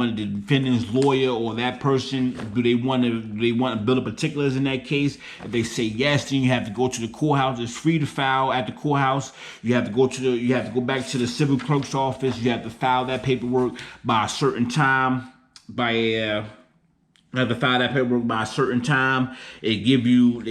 the defendant's lawyer or that person, do they want to build up particulars in that case? If they say yes, then you have to go to the courthouse. It's free to file at the courthouse. You have to go back to the civil clerk's office. You have to file that paperwork by a certain time. You have to file that paperwork by a certain time. They give you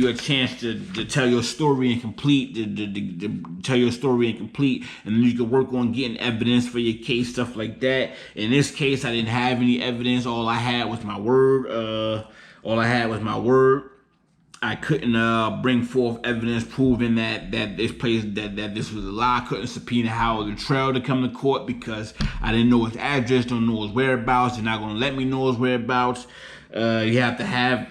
a chance to tell your story and complete, to tell your story and complete, and then you can work on getting evidence for your case, stuff like that. In this case, I didn't have any evidence. All I had was my word. I couldn't bring forth evidence proving that this was a lie. I couldn't subpoena Howard Luttrell to come to court because I didn't know his address, don't know his whereabouts. They're not going to let me know his whereabouts. You have to have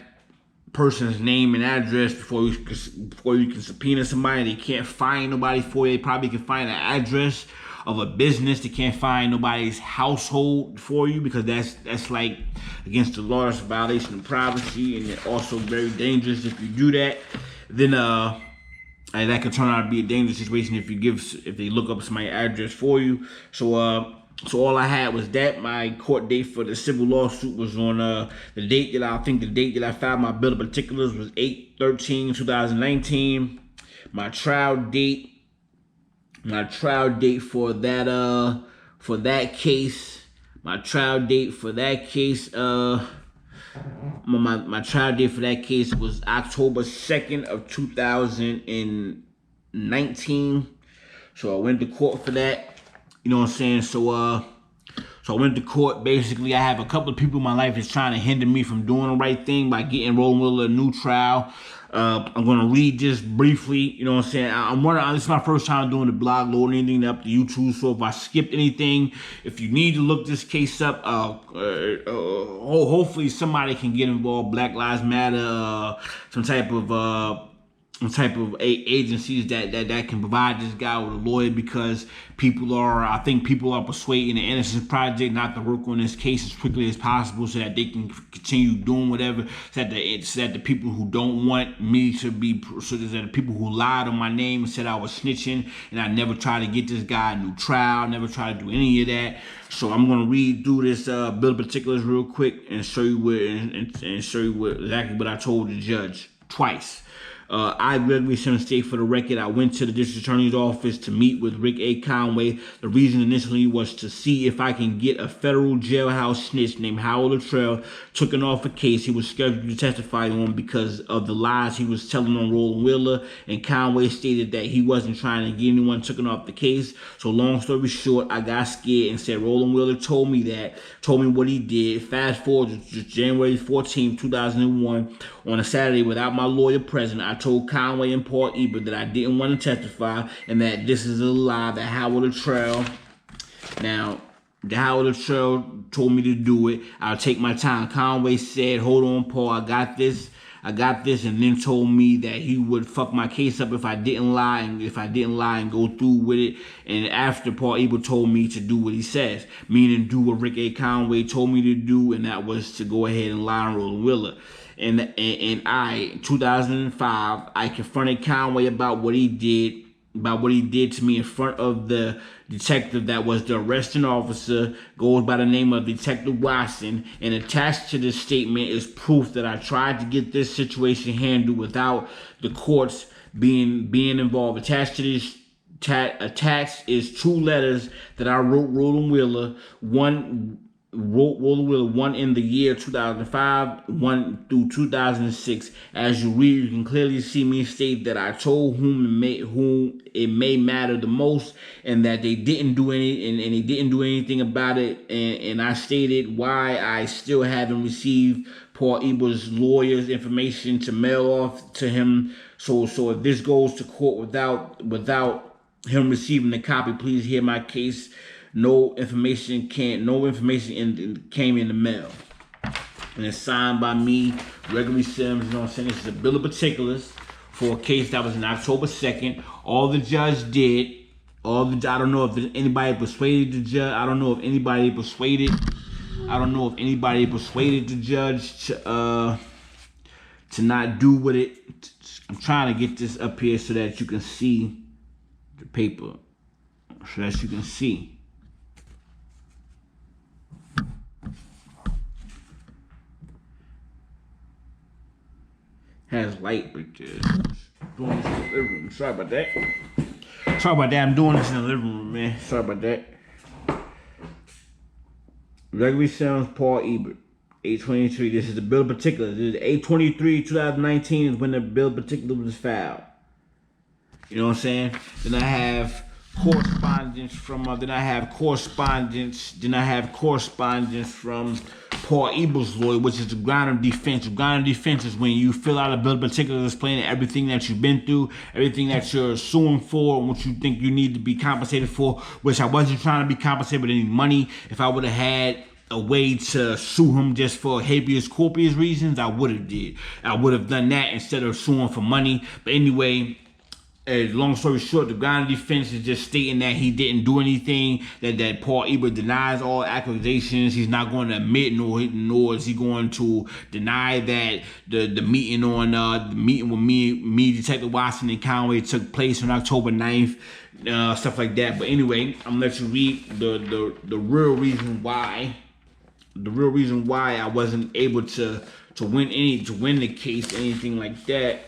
person's name and address before you can subpoena somebody. They can't find nobody for you. They probably can find an address of a business. They can't find nobody's household for you because that's like against the law. It's a violation of privacy, and it's also very dangerous if you do that. Then and that could turn out to be a dangerous situation if they look up somebody's address for you. So all I had was that. My court date for the civil lawsuit was on the date that I filed my bill of particulars was 8/13/2019. My trial date for that case. My trial date for that case was October 2nd of 2019. So I went to court for that. You know what I'm saying? So I went to court. Basically, I have a couple of people in my life that's trying to hinder me from doing the right thing by getting Roland Willer a new trial. I'm going to read this briefly. You know what I'm saying? This is my first time doing the blog, loading anything up to YouTube. So if I skipped anything, if you need to look this case up, hopefully somebody can get involved. Black Lives Matter, some type of agencies that can provide this guy with a lawyer, because I think people are persuading the Innocence Project not to work on this case as quickly as possible so that they can continue doing whatever, so that the people who don't want me to be, so that the people who lied on my name and said I was snitching and I never tried to get this guy a new trial, never tried to do any of that. So I'm going to read through this bill of particulars real quick and show you exactly what I told the judge twice. I, Gregory Simmons State, for the record, I went to the district attorney's office to meet with Rick A. Conway. The reason initially was to see if I can get a federal jailhouse snitch named Howard Luttrell taken off a case he was scheduled to testify on because of the lies he was telling on Roland Willer, and Conway stated that he wasn't trying to get anyone taken off the case. So long story short, I got scared and said Roland Willer told me what he did. Fast forward to January 14, 2001, on a Saturday without my lawyer present, I told Conway and Paul Ebert that I didn't want to testify and that this is a lie, that Howard Luttrell told me to do it. I'll take my time. Conway said, hold on, Paul, I got this, and then told me that he would fuck my case up if I didn't lie and go through with it. And after, Paul Ebert told me to do what he says, meaning do what Rick A. Conway told me to do, and that was to go ahead and lie on Roland Willer. And 2005, I confronted Conway about what he did to me in front of the detective that was the arresting officer, goes by the name of Detective Watson, and attached to this statement is proof that I tried to get this situation handled without the courts being involved. Attached is 2 letters that I wrote Roland Willer, one in the year 2005, one through 2006. As you read, you can clearly see me state that I told whom it may matter the most, and that they didn't do anything about it. And I stated why I still haven't received Paul Ebert's lawyer's information to mail off to him. So if this goes to court without him receiving the copy, please hear my case. No information came in the mail. And it's signed by me, Gregory Sims. You know what I'm saying? This is a bill of particulars for a case that was on October 2nd. All the judge did, I don't know if anybody persuaded the judge. I don't know if anybody persuaded the judge to not do with it. I'm trying to get this up here so that you can see the paper. So that you can see. has light right there. Doing this in the living room. Sorry about that. Sorry about that. I'm doing this in the living room, man. Sorry about that. Gregory Sounds, Paul Ebert. 823. This is the bill of particulars. This is 823, 2019 is when the bill of particulars was filed. You know what I'm saying? Then I have correspondence from from Paul Ebert's lawyer, which is the ground of defense. The ground of defense is when you fill out a bill of particulars explaining everything that you've been through, everything that you're suing for, and what you think you need to be compensated for, which I wasn't trying to be compensated with any money. If I would have had a way to sue him just for habeas corpus reasons, I would have did. I would have done that instead of suing for money. But anyway, long story short, the ground of defense is just stating that he didn't do anything, that Paul Ebert denies all accusations. He's not going to admit, nor is he going to deny that the meeting with me, Detective Watson and Conway took place on October 9th, stuff like that. But anyway, I'm gonna let you read the real reason why. The real reason why I wasn't able to win the case, anything like that,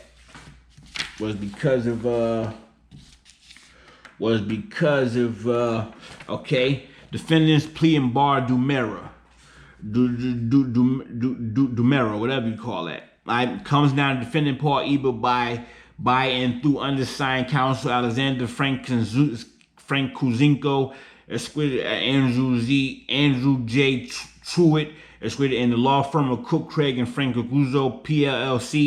was because of defendant's plea and bar Dumera, whatever you call that. Comes down to defendant Paul Ebert by and through undersigned counsel Alexander Frank Kuzinko, Andrew J. Truitt, and the law firm of Cook, Craig, and Frank Guzzo, PLLC.